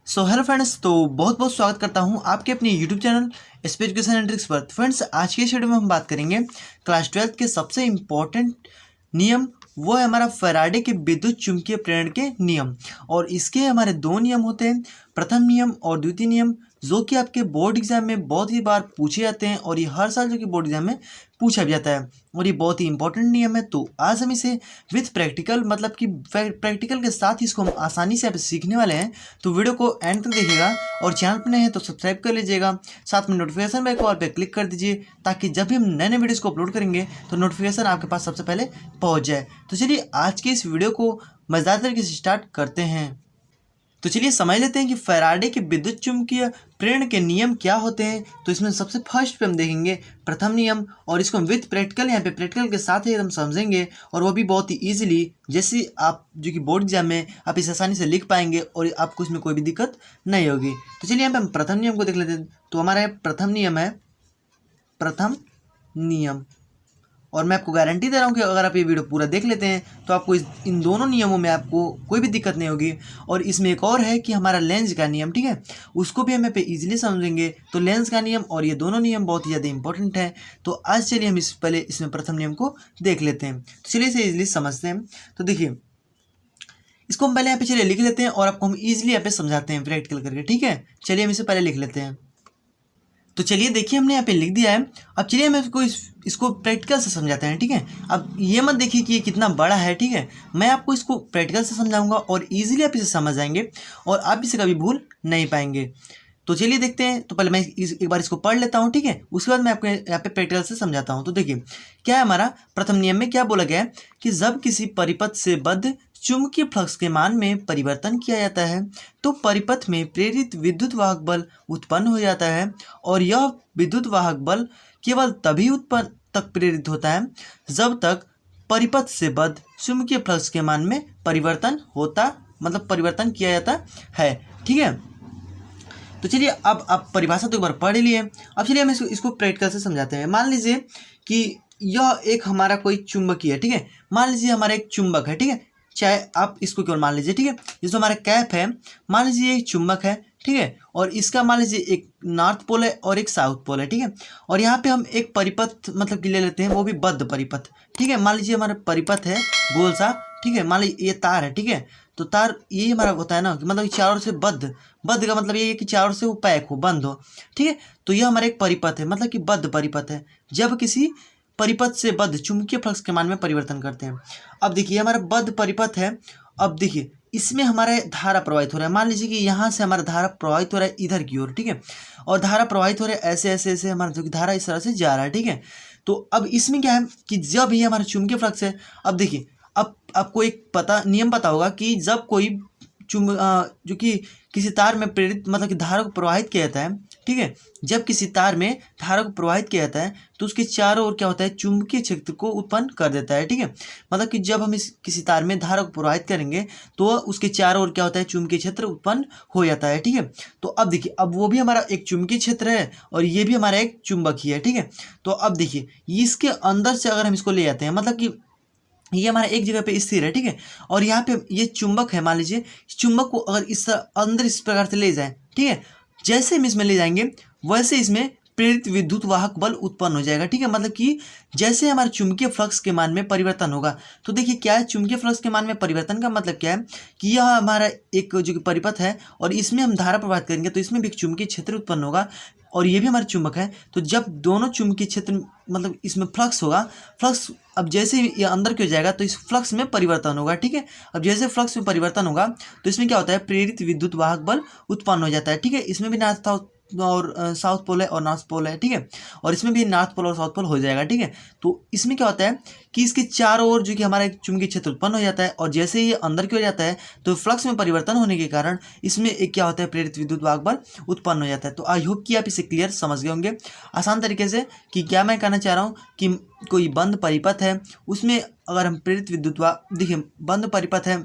So hello friends, तो बहुत बहुत स्वागत करता हूं आपके अपने YouTube channel SP education and tricks पर। फ्रेंड्स, आज के इस वीडियो में हम बात करेंगे क्लास 12 के सबसे इम्पोर्टेंट नियम। वो है हमारा फैराडे के विद्युत चुंबकीय प्रेरण के नियम। और इसके हमारे दो नियम होते हैं, प्रथम नियम और द्वितीय नियम, जो कि आपके बोर्ड एग्जाम में बहुत ही बार पूछे जाते हैं और ये हर साल जो कि बोर्ड एग्जाम में पूछा भी जाता है और ये बहुत ही इंपॉर्टेंट नियम है। तो आज हम इसे विथ प्रैक्टिकल, मतलब कि प्रैक्टिकल के साथ ही इसको हम आसानी से आप सीखने वाले हैं। तो वीडियो को एंड तक देखिएगा और चैनल पर नए हैं तो सब्सक्राइब कर लीजिएगा, साथ में नोटिफिकेशन बेल को ऑल पे क्लिक कर दीजिए ताकि जब भी हम नए नए वीडियोज़ को अपलोड करेंगे तो नोटिफिकेशन आपके पास सबसे पहले पहुंच जाए। तो चलिए आज के इस वीडियो को मज़ेदार तरीके से स्टार्ट करते हैं। तो चलिए समझ लेते हैं कि फैराडे के विद्युत चुंबकीय प्रेरण के नियम क्या होते हैं। तो इसमें सबसे फर्स्ट पे हम देखेंगे प्रथम नियम, और इसको हम विथ प्रैक्टिकल, यहाँ पे प्रैक्टिकल के साथ ही हम समझेंगे और वो भी बहुत ही इजीली, जैसे आप जो कि बोर्ड एग्जाम में आप इसे आसानी से लिख पाएंगे और आपको इसमें कोई भी दिक्कत नहीं होगी। तो चलिए यहाँ पे हम प्रथम नियम को देख लेते हैं। तो हमारा प्रथम नियम है प्रथम नियम, और मैं आपको गारंटी दे रहा हूँ कि अगर आप ये वीडियो पूरा देख लेते हैं तो आपको इन दोनों नियमों में आपको कोई भी दिक्कत नहीं होगी। और इसमें एक और है कि हमारा लेंस का नियम, ठीक है, उसको भी हम यहाँ पे इजीली समझेंगे। तो लेंस का नियम और ये दोनों नियम बहुत ही ज़्यादा इंपॉर्टेंट है। तो आज चलिए हम पहले इसमें प्रथम नियम को देख लेते हैं। तो चलिए इसे ईजिली समझते हैं। तो देखिए, इसको हम पहले यहाँ पे चलिए लिख लेते हैं और आपको हम ईजिली यहाँ पे समझाते हैं प्रैक्टिकल करके, ठीक है। चलिए हम इसे पहले लिख लेते हैं। तो चलिए देखिए, हमने यहाँ पे लिख दिया है। अब चलिए हम इसको प्रैक्टिकल से समझाते हैं, ठीक है। अब ये मत देखिए कि ये कितना बड़ा है, ठीक है। मैं आपको इसको प्रैक्टिकल से समझाऊंगा और इजीली आप इसे समझ जाएंगे और आप इसे कभी भूल नहीं पाएंगे। तो चलिए देखते हैं। तो पहले मैं एक बार इसको पढ़ लेता हूँ, ठीक है, उसके बाद मैं आपको यहाँ पे प्रैक्टिकल से समझाता हूँ। तो देखिए क्या है, हमारा प्रथम नियम में क्या बोला गया है कि जब किसी परिपथ से बद्ध चुंबकीय फ्लक्स के मान में परिवर्तन किया जाता है तो परिपथ में प्रेरित विद्युत वाहक बल उत्पन्न हो जाता है, और यह विद्युत वाहक बल केवल तभी उत्पन्न तक प्रेरित होता है जब तक परिपथ से बद्ध चुंबकीय फ्लक्स के मान में परिवर्तन होता, मतलब परिवर्तन किया जाता है, ठीक है। तो चलिए अब आप परिभाषा तो एक बार पढ़ लिए। अब चलिए हम इसको प्रैक्टिकल से समझाते हैं। मान लीजिए कि यह एक हमारा कोई चुंबकीय है, ठीक है। मान लीजिए हमारा एक चुंबक है, ठीक है, चाहे आप इसको केवल मान लीजिए, ठीक है। जो हमारा कैप है, मान लीजिए एक चुंबक है, ठीक है, और इसका मान लीजिए एक नॉर्थ पोल है और एक साउथ पोल है, ठीक है। और यहाँ पे हम एक परिपथ मतलब कि ले लेते हैं, वो भी बद्ध परिपथ, ठीक है। मान लीजिए हमारा परिपथ है गोल सा, ठीक है। मान लीजिए ये तार है, ठीक है। तो तार यही हमारा होता है ना कि मतलब चारों से बद्ध, बद्ध का मतलब ये है कि चारों से वो पैक हो, बंद हो, ठीक है। तो यह हमारा एक परिपथ है, मतलब कि बद्ध परिपथ है जब किसी परिपथ से बद्ध चुंबकीय फ्लक्स के मान में परिवर्तन करते हैं। अब देखिए हमारा बद्ध परिपथ है। अब देखिए इसमें हमारा धारा प्रवाहित हो रहा है। मान लीजिए कि यहाँ से हमारा धारा प्रवाहित हो रहा है इधर की ओर, ठीक है, और धारा प्रवाहित हो रहा है ऐसे ऐसे ऐसे, हमारा जो कि धारा इस तरह से जा रहा है, ठीक है। तो अब इसमें क्या है कि जब ये हमारा चुंबकीय फ्लक्स है, अब देखिए अब आपको एक नियम पता होगा कि जब कोई जो कि किसी तार में प्रेरित मतलब कि धारा को प्रवाहित किया जाता है, ठीक है, जब किसी तार में धारा को प्रवाहित किया जाता है तो उसके चारों ओर क्या होता है, चुंबकीय क्षेत्र को उत्पन्न कर देता है, ठीक है। मतलब कि जब हम किसी तार में धारा को प्रवाहित करेंगे तो उसके चारों ओर क्या होता है, चुंबकीय क्षेत्र उत्पन्न हो जाता है, ठीक है। तो अब देखिए, अब वो भी हमारा एक चुंबकीय क्षेत्र है और ये भी हमारा एक चुंबक ही है, ठीक है। तो अब देखिए इसके अंदर से अगर हम इसको ले जाते हैं, मतलब कि ये हमारा एक जगह पे स्थिर है, ठीक है, और यहाँ पे ये चुंबक है। मान लीजिए इस चुंबक को अगर इस अंदर इस प्रकार से ले जाएं, ठीक है, जैसे हम इसमें ले जाएंगे वैसे इसमें प्रेरित विद्युत वाहक बल उत्पन्न हो जाएगा, ठीक है। मतलब कि जैसे हमारे चुंबकीय फ्लक्स के मान में परिवर्तन होगा, तो देखिए क्या है, चुंबकीय फ्लक्स के मान में परिवर्तन का मतलब क्या है कि यह हमारा एक जो कि परिपथ है और इसमें हम धारा प्रवाहित करेंगे तो इसमें भी एक चुंबकीय क्षेत्र उत्पन्न होगा और ये भी हमारा चुंबक है। तो जब दोनों चुंबकीय क्षेत्र मतलब इसमें फ्लक्स होगा, फ्लक्स अब जैसे ये अंदर क्यों जाएगा तो इस फ्लक्स में परिवर्तन होगा, ठीक है। अब जैसे फ्लक्स में परिवर्तन होगा तो इसमें क्या होता है, प्रेरित विद्युत वाहक बल उत्पन्न हो जाता है, ठीक है। इसमें भी नॉर्थ और साउथ पोल है और नॉर्थ पोल है, ठीक है, और इसमें भी नॉर्थ पोल और साउथ पोल हो जाएगा, ठीक है। तो इसमें क्या होता है कि इसके चारों ओर जो कि हमारा एक चुंबकीय क्षेत्र उत्पन्न हो जाता है और जैसे ही ये अंदर की ओर जाता है तो फ्लक्स में परिवर्तन होने के कारण इसमें एक क्या होता है, प्रेरित विद्युत वाहक बल उत्पन्न हो जाता है। तो आई होप कि आप इसे क्लियर समझ गए होंगे आसान तरीके से कि क्या मैं कहना चाह रहा हूँ कि कोई बंद परिपथ है, उसमें अगर हम प्रेरित विद्युत वाहक, देखिए बंद परिपथ है,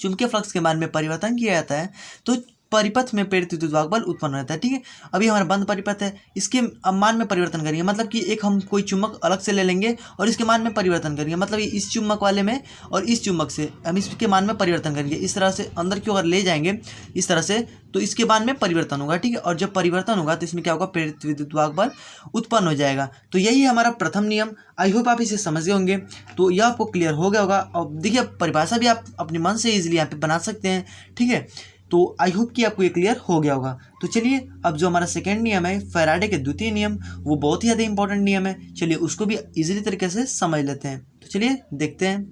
चुंबकीय फ्लक्स के मान में परिवर्तन किया जाता है तो परिपथ में प्रेरित विद्युत वाहक बल उत्पन्न रहता है। ठीक है, अभी हमारा बंद परिपथ है, इसके मान में परिवर्तन करेंगे, मतलब कि एक हम कोई चुम्बक अलग से ले लेंगे और इसके मान में परिवर्तन करेंगे, मतलब इस चुम्बक वाले में और इस चुम्बक से हम इसके मान में परिवर्तन करेंगे। इस तरह से अंदर की ओर ले जाएंगे इस तरह से, तो इसके मान में परिवर्तन होगा। ठीक है, और जब परिवर्तन होगा तो इसमें क्या होगा, प्रेरित विद्युत वाहक बल उत्पन्न हो जाएगा। तो यही हमारा प्रथम नियम। आई होप आप इसे समझ गए होंगे। तो यह आपको क्लियर हो गया होगा। और देखिए परिभाषा भी आप अपने मन से इजीली यहाँ पे बना सकते हैं। ठीक है, तो आई होप कि आपको ये क्लियर हो गया होगा। तो चलिए अब जो हमारा सेकेंड नियम है फैराडे के द्वितीय नियम, वो बहुत ही ज़्यादा इंपॉर्टेंट नियम है। चलिए उसको भी इजीली तरीके से समझ लेते हैं। तो चलिए देखते हैं।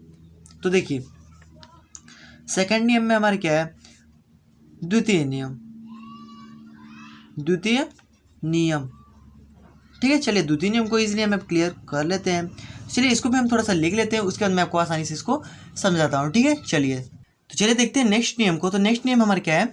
तो देखिए सेकेंड नियम में हमारे क्या है, द्वितीय नियम। द्वितीय नियम, ठीक है। चलिए द्वितीय नियम को इजीली हम क्लियर कर लेते हैं। चलिए इसको भी हम थोड़ा सा लिख लेते हैं, उसके बाद मैं आपको आसानी से इसको समझाता हूँ। ठीक है, चलिए तो चलिए देखते हैं नेक्स्ट नियम को। तो नेक्स्ट नियम हमारा क्या है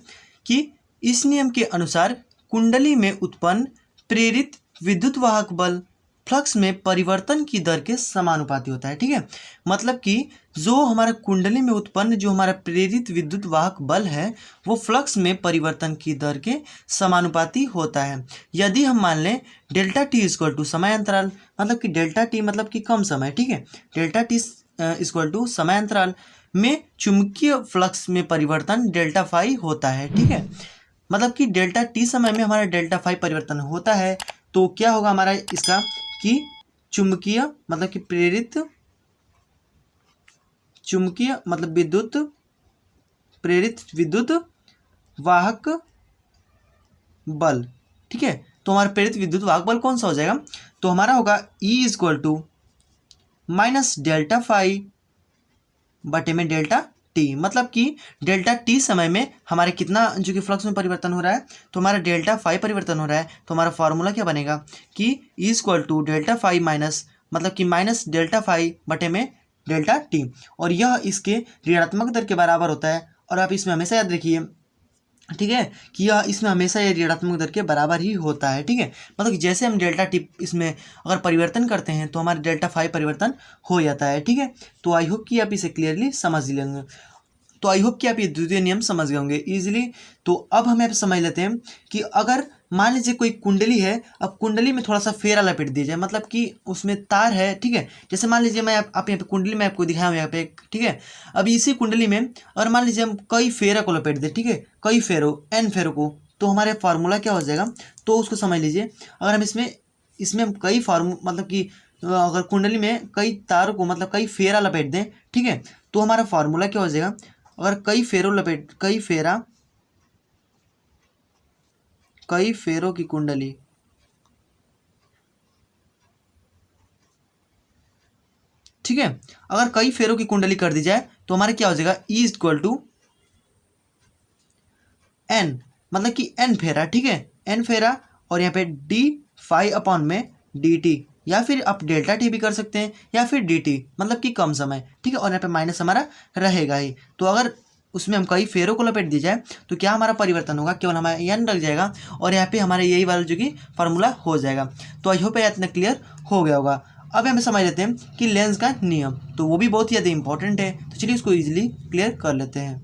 कि इस नियम के अनुसार कुंडली में उत्पन्न प्रेरित विद्युत वाहक बल फ्लक्स में परिवर्तन की दर के समानुपाती होता है। ठीक है, मतलब कि जो हमारा कुंडली में उत्पन्न जो हमारा प्रेरित विद्युत वाहक बल है वो फ्लक्स में परिवर्तन की दर के समानुपाती होता है। यदि हम मान लें डेल्टा टी इक्वल टू समय अंतराल, मतलब कि डेल्टा टी मतलब कि कम समय, ठीक है, डेल्टा टी इक्वल टू समय अंतराल में चुंबकीय फ्लक्स में परिवर्तन डेल्टा फाई होता है। ठीक है, मतलब कि डेल्टा टी समय में हमारा डेल्टा फाई परिवर्तन होता है। तो क्या होगा हमारा इसका कि चुंबकीय मतलब कि प्रेरित चुंबकीय मतलब विद्युत प्रेरित विद्युत वाहक बल। ठीक है, तो हमारा प्रेरित विद्युत वाहक बल कौन सा हो जाएगा, तो हमारा होगा E equal to minus delta phi बटे में डेल्टा टी, मतलब कि डेल्टा टी समय में हमारे कितना जो कि फ्लक्स में परिवर्तन हो रहा है, तो हमारा डेल्टा फाई परिवर्तन हो रहा है। तो हमारा फॉर्मूला क्या बनेगा कि E equal to delta phi minus मतलब कि माइनस डेल्टा फाई बटे में डेल्टा टी, और यह इसके ऋणात्मक दर के बराबर होता है। और आप इसमें हमेशा याद रखिए, ठीक है, कि यह इसमें हमेशा ये ऋणात्मक दर के बराबर ही होता है। ठीक है, मतलब कि जैसे हम डेल्टा टी इसमें अगर परिवर्तन करते हैं तो हमारा डेल्टा फाई परिवर्तन हो जाता है। ठीक है, तो आई होप कि आप इसे क्लियरली समझ लेंगे। तो आई होप कि आप ये द्वितीय नियम समझ गए होंगे इजीली। तो अब हम यहाँ समझ लेते हैं कि अगर मान लीजिए कोई कुंडली है, अब कुंडली में थोड़ा सा फेरा लपेट दिया जाए, मतलब कि उसमें तार है। ठीक है, जैसे मान लीजिए मैं आप यहाँ पे कुंडली में आपको दिखाया हूँ यहाँ पे, ठीक है। अब इसी कुंडली में और मान लीजिए हम कई फेरा को लपेट दें, ठीक है, कई फेरो एन फेरो को, तो हमारे फार्मूला क्या हो जाएगा, तो उसको समझ लीजिए। अगर हम इसमें हम कई मतलब कि अगर कुंडली में कई तारों को मतलब कई फेरा लपेट दें, ठीक है, तो हमारा फार्मूला क्या हो जाएगा, अगर कई फेरों की कुंडली, ठीक है, अगर कई फेरों की कुंडली कर दी जाए तो हमारे क्या हो जाएगा, E इक्वल टू एन, मतलब कि एन फेरा, ठीक है, एन फेरा, और यहाँ पे डी फाई अपॉन में डी टी, या फिर आप डेल्टा टी भी कर सकते हैं, या फिर डी टी मतलब कि कम समय। ठीक है, और यहाँ पे माइनस हमारा रहेगा ही। तो अगर उसमें हम कई फेरों को लपेट दी जाए तो क्या हमारा परिवर्तन होगा, केवल हमारा एन रख जाएगा और यहाँ पे हमारे यही वाला जो कि फार्मूला हो जाएगा। तो आई होप इतना क्लियर हो गया होगा। अब हमें समझ लेते हैं कि लेंस का नियम, तो वो भी बहुत ही ज़्यादा इंपॉर्टेंट है। तो चलिए इसको ईजिली क्लियर कर लेते हैं।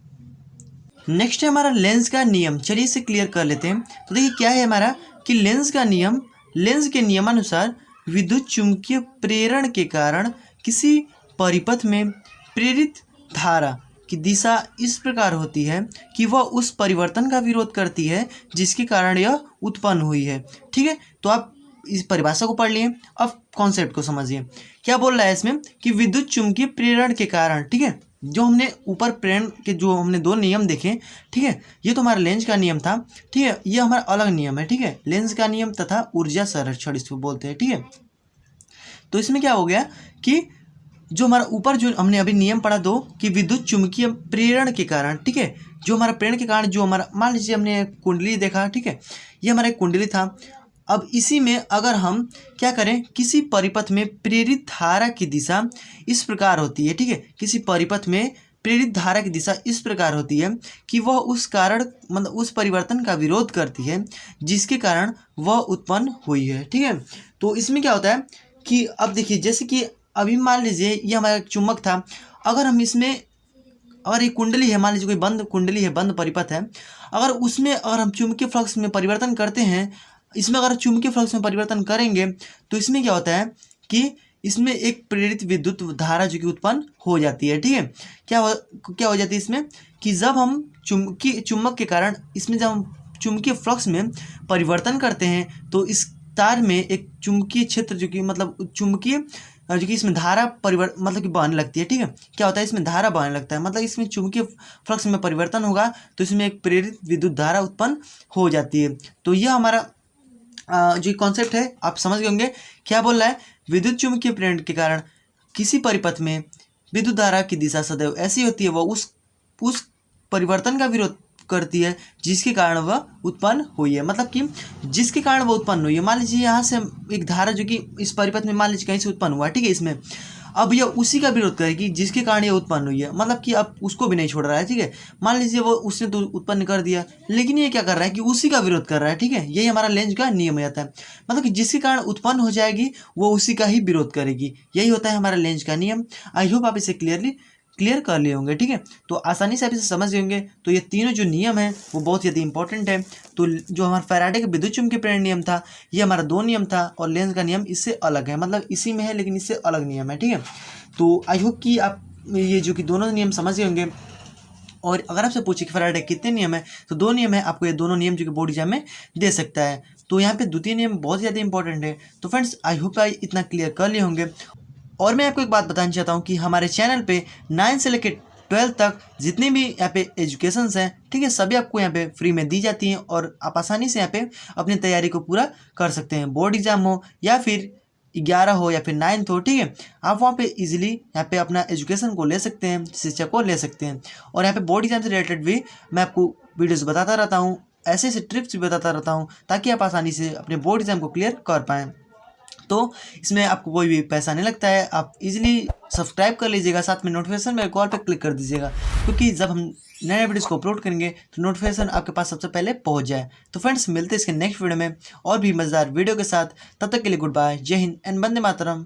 नेक्स्ट है हमारा लेंस का नियम। चलिए इसे क्लियर कर लेते हैं। तो देखिए क्या है हमारा कि लेंस का नियम, लेंस के नियमानुसार विद्युत चुम्बकीय प्रेरण के कारण किसी परिपथ में प्रेरित धारा की दिशा इस प्रकार होती है कि वह उस परिवर्तन का विरोध करती है जिसके कारण यह उत्पन्न हुई है। ठीक है, तो आप इस परिभाषा को पढ़ लिए, अब कॉन्सेप्ट को समझिए। क्या बोल रहा है इसमें कि विद्युत चुम्बकीय प्रेरण के कारण, ठीक है, जो हमने ऊपर प्रेरण के जो हमने दो नियम देखे, ठीक है, ये तो हमारा लेंस का नियम था। ठीक है, ये हमारा अलग नियम है। ठीक है, लेंस का नियम तथा ऊर्जा संरक्षण इसको बोलते हैं। ठीक है, तो इसमें क्या हो गया कि जो हमारा ऊपर जो हमने अभी नियम पढ़ा दो कि विद्युत चुम्बकीय प्रेरण के कारण, ठीक है, जो हमारा प्रेरण के कारण जो हमारा मान लीजिए हमने कुंडली देखा, ठीक है, ये हमारा एक कुंडली था। अब इसी में अगर हम क्या करें, किसी परिपथ में प्रेरित धारा की दिशा इस प्रकार होती है, ठीक है, किसी परिपथ में प्रेरित धारा की दिशा इस प्रकार होती है कि वह उस कारण मतलब उस परिवर्तन का विरोध करती है जिसके कारण वह उत्पन्न हुई है। ठीक है, तो इसमें क्या होता है कि अब देखिए जैसे कि अभी मान लीजिए ये हमारा चुम्बक था, अगर हम इसमें अगर ये कुंडली है, मान लीजिए कोई बंद कुंडली है, बंद परिपथ है, अगर उसमें अगर हम चुंबकीय फ्लक्स में परिवर्तन करते हैं, इसमें अगर चुंबकीय फ्लक्स में परिवर्तन करेंगे तो इसमें क्या होता है कि इसमें एक प्रेरित विद्युत धारा जो कि उत्पन्न हो जाती है। ठीक है, क्या हो जाती है इसमें कि जब हम चुंबक के कारण इसमें जब हम चुंबकीय फ्लक्स में परिवर्तन करते हैं तो इस तार में एक चुंबकीय क्षेत्र जो कि मतलब चुंबकीय जो कि इसमें धारा मतलब कि बहने लगती है। ठीक है, क्या होता है इसमें धारा बहने लगता है, मतलब इसमें चुंबकीय फ्लक्स में परिवर्तन होगा तो इसमें एक प्रेरित विद्युत धारा उत्पन्न हो जाती है। तो यह हमारा जो कॉन्सेप्ट है आप समझ गए होंगे। क्या बोल रहा है, विद्युत चुंबकीय प्रेरण के कारण किसी परिपथ में विद्युत धारा की दिशा सदैव ऐसी होती है, वह उस परिवर्तन का विरोध करती है जिसके कारण वह उत्पन्न हुई है। मतलब कि जिसके कारण वह उत्पन्न हुई है, मान लीजिए यहाँ से एक धारा जो कि इस परिपथ में मान लीजिए कहीं से उत्पन्न हुआ, ठीक है, इसमें अब यह उसी का विरोध करेगी जिसके कारण यह उत्पन्न हुई है। मतलब कि अब उसको भी नहीं छोड़ रहा है। ठीक है, मान लीजिए वो उसने तो उत्पन्न कर दिया, लेकिन ये क्या कर रहा है कि उसी का विरोध कर रहा है। ठीक है, यही हमारा लेंज का नियम हो जाता है। मतलब कि जिसके कारण उत्पन्न हो जाएगी वो उसी का ही विरोध करेगी, यही होता है हमारा लेंज का नियम। आई होप आप इसे क्लियर कर लिए होंगे। ठीक है, तो आसानी से आप इसे समझ गए होंगे। तो ये तीनों जो नियम हैं वो बहुत ज़्यादा इंपॉर्टेंट है। तो जो हमारा फैराडे का विद्युत चुंबकीय प्रेरण नियम था, ये हमारा 2 नियम था, और लेंज का नियम इससे अलग है, मतलब इसी में है लेकिन इससे अलग नियम है। ठीक है, तो आई होप कि आप ये जो कि दोनों नियम समझ गए होंगे। और अगर आपसे पूछे कि फैराडे कितने नियम है, तो 2 नियम है। आपको ये दोनों नियम जो कि बोर्ड एग्जाम में दे सकता है। तो यहाँ पे द्वितीय नियम बहुत ज़्यादा इंपॉर्टेंट है। तो फ्रेंड्स आई होप आप इतना क्लियर कर लिए होंगे। और मैं आपको एक बात बताना चाहता हूँ कि हमारे चैनल पे 9 से लेकर 12 तक जितनी भी यहाँ पे एजुकेशंस हैं, ठीक है, सभी आपको यहाँ पे फ्री में दी जाती हैं, और आप आसानी से यहाँ पे अपनी तैयारी को पूरा कर सकते हैं। बोर्ड एग्जाम हो या फिर 11 हो या फिर 9th हो, ठीक है, आप वहाँ पे इजीली यहाँ पे अपना एजुकेशन को ले सकते हैं, शिक्षा को ले सकते हैं। और यहाँ पे बोर्ड एग्जाम से रिलेटेड भी मैं आपको वीडियोज़ बताता रहता हूँ, ऐसे ऐसे ट्रिप्स भी बताता रहता हूँ, ताकि आप आसानी से अपने बोर्ड एग्जाम को क्लियर कर पाएँ। तो इसमें आपको कोई भी पैसा नहीं लगता है। आप इजीली सब्सक्राइब कर लीजिएगा, साथ में नोटिफिकेशन बेल कॉल पे क्लिक कर दीजिएगा, क्योंकि जब हम नए वीडियोस को अपलोड करेंगे तो नोटिफिकेशन आपके पास सबसे पहले पहुंच जाए। तो फ्रेंड्स मिलते हैं इसके नेक्स्ट वीडियो में और भी मज़ेदार वीडियो के साथ। तब तक के लिए गुड बाय, जय हिंद एंड वंदे मातरम।